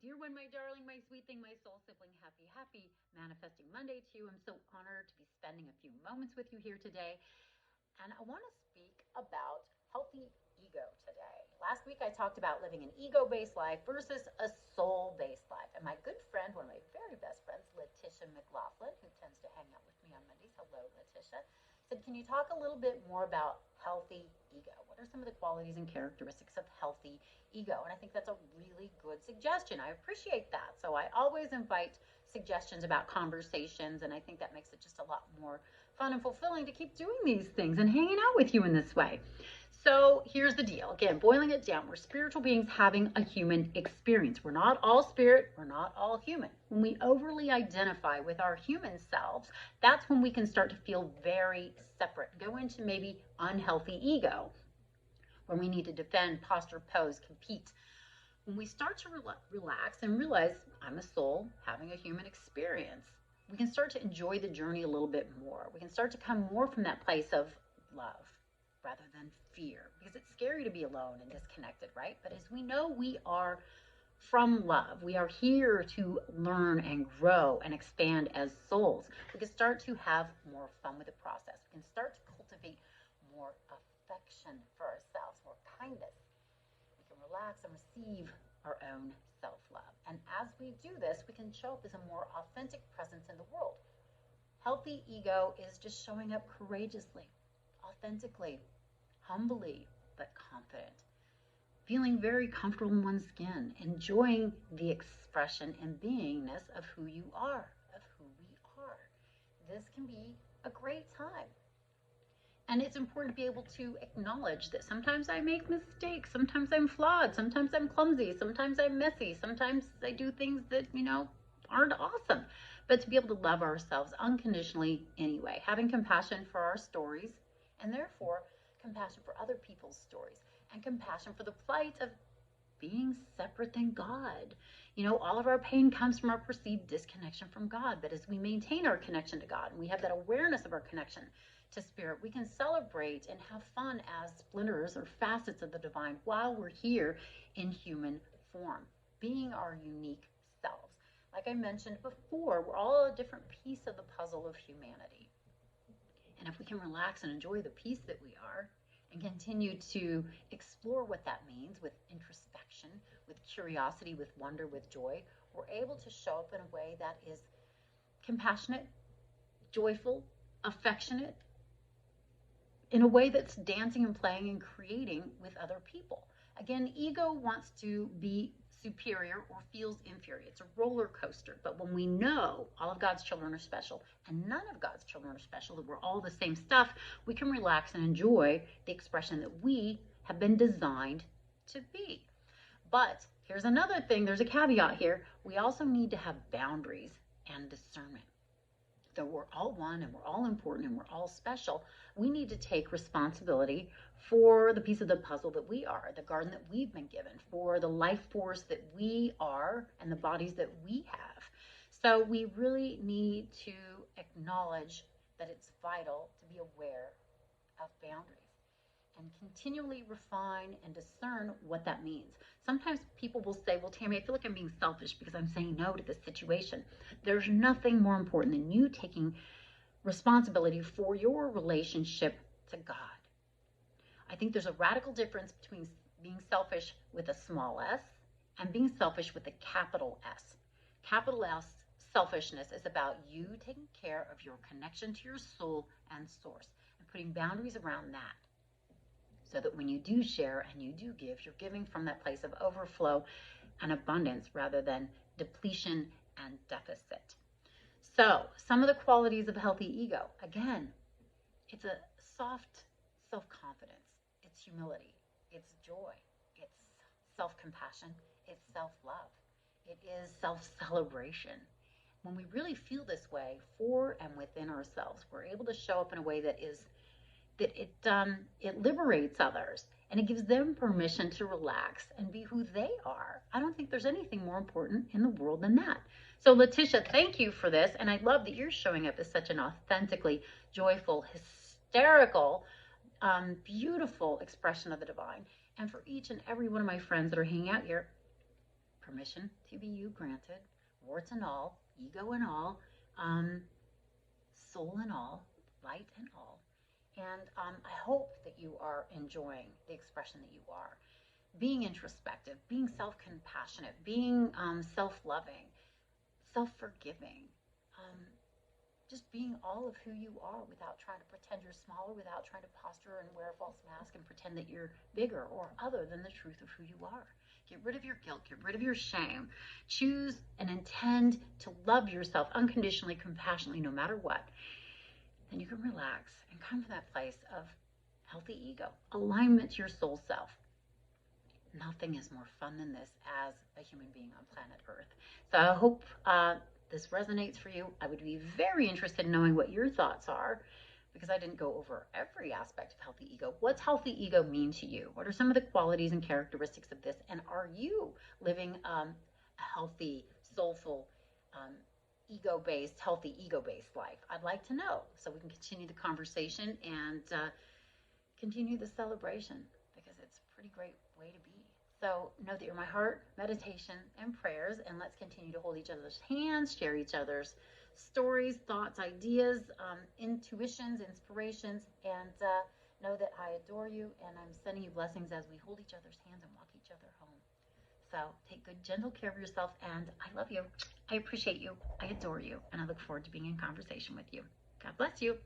dear one, my darling, my sweet thing, my soul sibling, happy manifesting Monday to you. I'm so honored to be spending a few moments with you here today. And I want to speak about healthy ego today. Last week I talked about living an ego based life versus a soul based life. And my good friend, one of my very best friends, Letitia McLaughlin, who tends to hang out with me on Mondays, hello, Letitia, said, can you talk a little bit more about healthy ego? What are some of the qualities and characteristics of healthy ego? And I think that's a really good suggestion. I appreciate that. So I always invite suggestions about conversations, and I think that makes it just a lot more fun and fulfilling to keep doing these things and hanging out with you in this way. So here's the deal. Again, boiling it down, we're spiritual beings having a human experience. We're not all spirit, we're not all human. When we overly identify with our human selves, that's when we can start to feel very separate, go into maybe unhealthy ego, where we need to defend, posture, pose, compete. When we start to relax and realize I'm a soul having a human experience, we can start to enjoy the journey a little bit more. We can start to come more from that place of love rather than fear, because it's scary to be alone and disconnected, right? But as we know, we are from love. We are here to learn and grow and expand as souls. We can start to have more fun with the process. We can start to cultivate more affection for ourselves, more kindness. We can relax and receive our own self-love. And as we do this, we can show up as a more authentic presence in the world. Healthy ego is just showing up courageously, authentically, humbly, but confident. Feeling very comfortable in one's skin, enjoying the expression and beingness of who you are, of who we are. This can be a great time. And it's important to be able to acknowledge that sometimes I make mistakes, sometimes I'm flawed, sometimes I'm clumsy, sometimes I'm messy, sometimes I do things that, aren't awesome. But to be able to love ourselves unconditionally anyway, having compassion for our stories, and therefore compassion for other people's stories, and compassion for the plight of being separate than God. All of our pain comes from our perceived disconnection from God. But as we maintain our connection to God and we have that awareness of our connection to spirit, we can celebrate and have fun as splinters or facets of the divine while we're here in human form, being our unique selves. Like I mentioned before, we're all a different piece of the puzzle of humanity. And if we can relax and enjoy the piece that we are, and continue to explore what that means with introspection, with curiosity, with wonder, with joy, we're able to show up in a way that is compassionate, joyful, affectionate, in a way that's dancing and playing and creating with other people. Again, ego wants to be superior or feels inferior. It's a roller coaster. But when we know all of God's children are special and none of God's children are special, that we're all the same stuff, we can relax and enjoy the expression that we have been designed to be. But here's another thing. There's a caveat here. We also need to have boundaries and discernment. Though we're all one and we're all important and we're all special, we need to take responsibility for the piece of the puzzle that we are, the garden that we've been given, for the life force that we are and the bodies that we have. So we really need to acknowledge that it's vital to be aware of boundaries and continually refine and discern what that means. Sometimes people will say, well, Tammy, I feel like I'm being selfish because I'm saying no to this situation. There's nothing more important than you taking responsibility for your relationship to God. I think there's a radical difference between being selfish with a small s and being selfish with a capital S. Capital S selfishness is about you taking care of your connection to your soul and source and putting boundaries around that, so that when you do share and you do give, you're giving from that place of overflow and abundance rather than depletion and deficit. So some of the qualities of healthy ego, again, it's a soft self-confidence, it's humility, it's joy, it's self-compassion, it's self-love, it is self-celebration. When we really feel this way for and within ourselves, we're able to show up in a way that it liberates others, and it gives them permission to relax and be who they are. I don't think there's anything more important in the world than that. So Letitia, thank you for this, and I love that you're showing up as such an authentically joyful, hysterical, beautiful expression of the divine. And for each and every one of my friends that are hanging out here, permission to be you granted, warts and all, ego and all, um, soul and all, light and all. And I hope that you are enjoying the expression that you are. Being introspective, being self compassionate, being self loving, self forgiving, um, just being all of who you are without trying to pretend you're smaller, without trying to posture and wear a false mask and pretend that you're bigger or other than the truth of who you are. Get rid of your guilt, get rid of your shame. Choose and intend to love yourself unconditionally, compassionately, no matter what. Then you can relax and come from that place of healthy ego, alignment to your soul self. Nothing is more fun than this as a human being on planet Earth. So I hope this resonates for you. I would be very interested in knowing what your thoughts are because I didn't go over every aspect of healthy ego. What's healthy ego mean to you? What are some of the qualities and characteristics of this? And are you living a healthy, soulful, healthy ego-based life? I'd like to know so we can continue the conversation and continue the celebration because it's a pretty great way to be. So know that you're my heart, meditation, and prayers, and let's continue to hold each other's hands, share each other's stories, thoughts, ideas, intuitions, inspirations, and know that I adore you, and I'm sending you blessings as we hold each other's hands and walk each other home. So take good, gentle care of yourself, and I love you. I appreciate you. I adore you, and I look forward to being in conversation with you. God bless you.